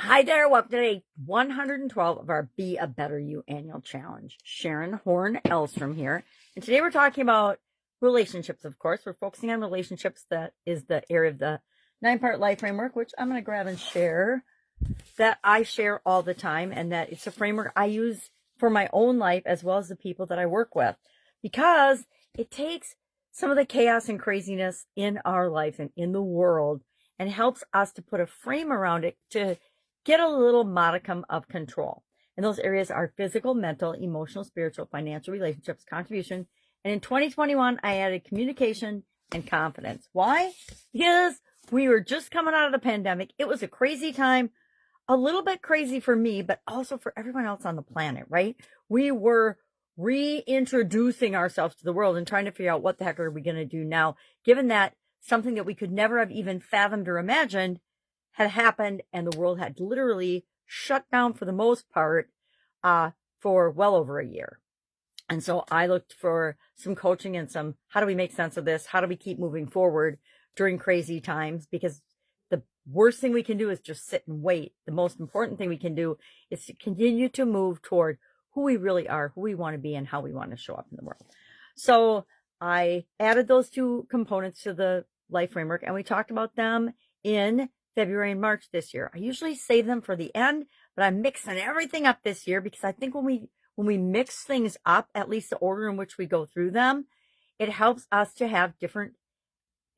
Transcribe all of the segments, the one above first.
Hi there, welcome to day 112 of our Be a Better You annual challenge. Sharon Horne-Ellstrom here. And today we're talking about relationships, of course. We're focusing on relationships. That is the area of the 9-part life framework, which I'm going to grab and share, that I share all the time, and that it's a framework I use for my own life as well as the people that I work with, because it takes some of the chaos and craziness in our life and in the world and helps us to put a frame around it to get a little modicum of control. And those areas are physical, mental, emotional, spiritual, financial, relationships, contribution. And in 2021, I added communication and confidence. Why? Because we were just coming out of the pandemic. It was a crazy time, a little bit crazy for me, but also for everyone else on the planet, right? We were reintroducing ourselves to the world and trying to figure out what the heck are we going to do now, given that something that we could never have even fathomed or imagined had happened, and the world had literally shut down for the most part for well over a year. And so I looked for some coaching and some, how do we make sense of this? How do we keep moving forward during crazy times? Because the worst thing we can do is just sit and wait. The most important thing we can do is to continue to move toward who we really are, who we want to be, and how we want to show up in the world. So I added those two components to the life framework, and we talked about them in February and March this year. I usually save them for the end, but I'm mixing everything up this year because I think when we mix things up, at least the order in which we go through them, it helps us to have different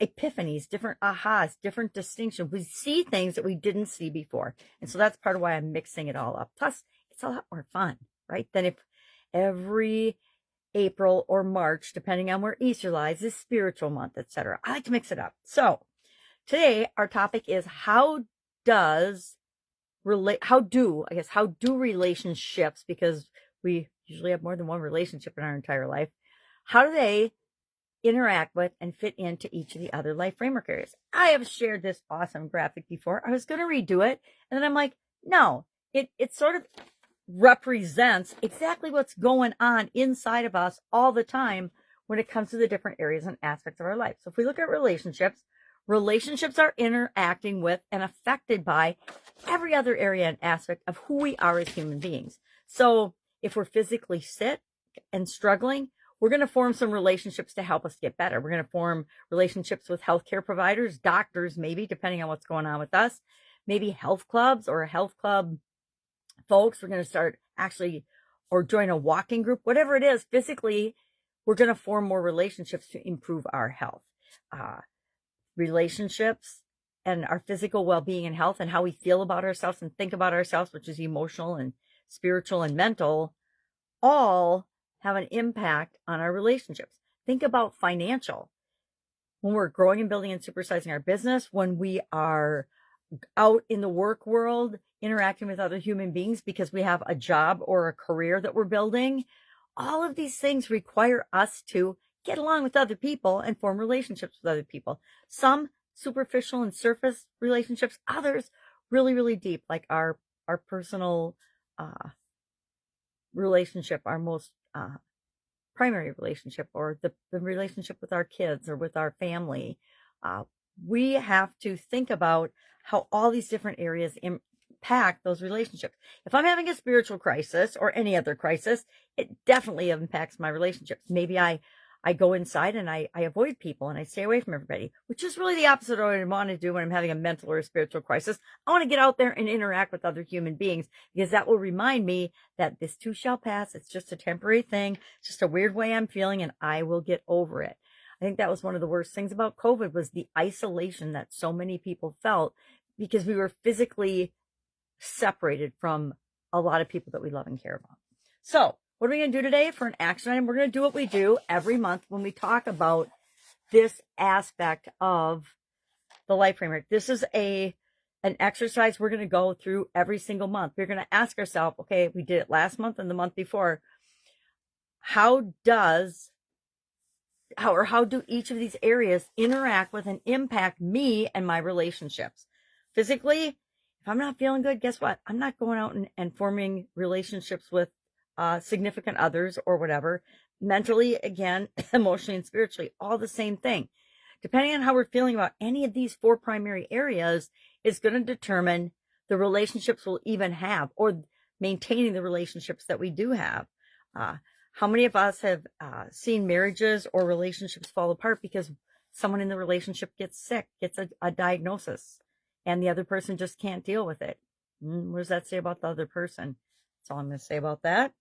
epiphanies, different ahas, different distinctions. We see things that we didn't see before. And so that's part of why I'm mixing it all up. Plus, it's a lot more fun, right? Than if every April or March, depending on where Easter lies, is spiritual month, etc. I like to mix it up. So today, our topic is how do relationships, because we usually have more than one relationship in our entire life, how do they interact with and fit into each of the other life framework areas? I have shared this awesome graphic before. I was going to redo it, and then I'm like, no, it sort of represents exactly what's going on inside of us all the time when it comes to the different areas and aspects of our life. So if we look at relationships are interacting with and affected by every other area and aspect of who we are as human beings. So if we're physically sick and struggling, we're going to form some relationships to help us get better. We're going to form relationships with healthcare providers, doctors, maybe, depending on what's going on with us, maybe health clubs or health club folks. We're going to start or join a walking group, whatever it is. Physically, we're going to form more relationships to improve our health. Relationships and our physical well-being and health and how we feel about ourselves and think about ourselves, which is emotional and spiritual and mental, all have an impact on our relationships. Think about financial. When we're growing and building and supersizing our business, when we are out in the work world interacting with other human beings because we have a job or a career that we're building, all of these things require us to get along with other people and form relationships with other people. Some superficial and surface relationships, others really, really deep, like our personal relationship, our most primary relationship, or the relationship with our kids or with our family. We have to think about how all these different areas impact those relationships. If I'm having a spiritual crisis or any other crisis, it definitely impacts my relationships. Maybe I go inside and I avoid people and I stay away from everybody, which is really the opposite of what I want to do when I'm having a mental or a spiritual crisis. I want to get out there and interact with other human beings, because that will remind me that this too shall pass. It's just a temporary thing. It's just a weird way I'm feeling, and I will get over it. I think that was one of the worst things about COVID, was the isolation that so many people felt because we were physically separated from a lot of people that we love and care about. So what are we going to do today for an action item? We're going to do what we do every month when we talk about this aspect of the life framework. This is an exercise we're going to go through every single month. We're going to ask ourselves, okay, we did it last month and the month before. How do each of these areas interact with and impact me and my relationships? Physically, if I'm not feeling good, guess what? I'm not going out and forming relationships with significant others or whatever. Mentally, again, emotionally and spiritually, all the same thing. Depending on how we're feeling about any of these 4 primary areas is going to determine the relationships we'll even have, or maintaining the relationships that we do have. How many of us have seen marriages or relationships fall apart because someone in the relationship gets sick, gets a diagnosis, and the other person just can't deal with it? What does that say about the other person? That's all I'm going to say about that.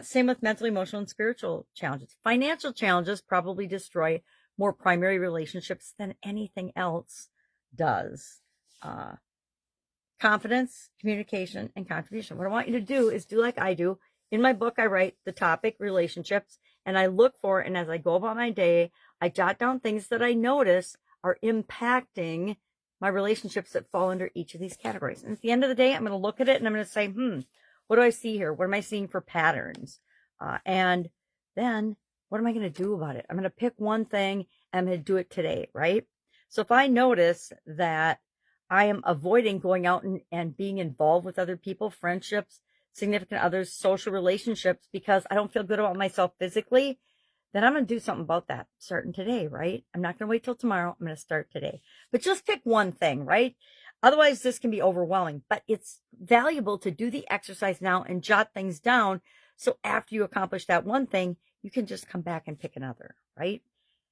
Same with mental, emotional, and spiritual challenges. Financial challenges probably destroy more primary relationships than anything else does. Confidence, communication, and contribution. What I want you to do is do like I do. In my book, I write the topic relationships, and I look for, and as I go about my day, I jot down things that I notice are impacting my relationships that fall under each of these categories. And at the end of the day, I'm going to look at it and I'm going to say, what do I see here? What am I seeing for patterns? And then what am I going to do about it? I'm going to pick one thing and I'm going to do it today, right? So if I notice that I am avoiding going out and being involved with other people, friendships, significant others, social relationships, because I don't feel good about myself physically, then I'm going to do something about that starting today, right? I'm not going to wait till tomorrow. I'm going to start today. But just pick one thing, right? Otherwise, this can be overwhelming. But it's valuable to do the exercise now and jot things down. So after you accomplish that one thing, you can just come back and pick another, right?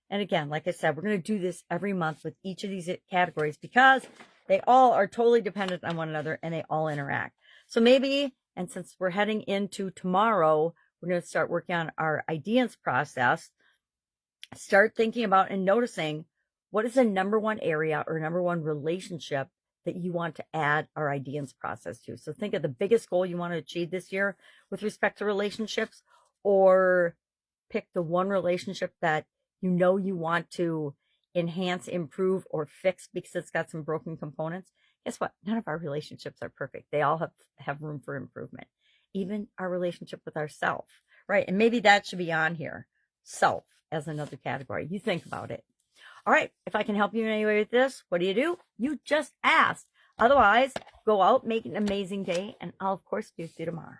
And again, like I said, we're going to do this every month with each of these categories because they all are totally dependent on one another and they all interact. So maybe, and since we're heading into tomorrow, we're going to start working on our ideas process. Start thinking about and noticing what is the number one area or number one relationship that you want to add our ideas process to. So think of the biggest goal you want to achieve this year with respect to relationships, or pick the one relationship that you know you want to enhance, improve, or fix because it's got some broken components. Guess what? None of our relationships are perfect. They all have room for improvement. Even our relationship with ourselves, right? And maybe that should be on here. Self as another category. You think about it. All right. If I can help you in any way with this, what do? You just ask. Otherwise, go out, make an amazing day, and I'll, of course, see you tomorrow.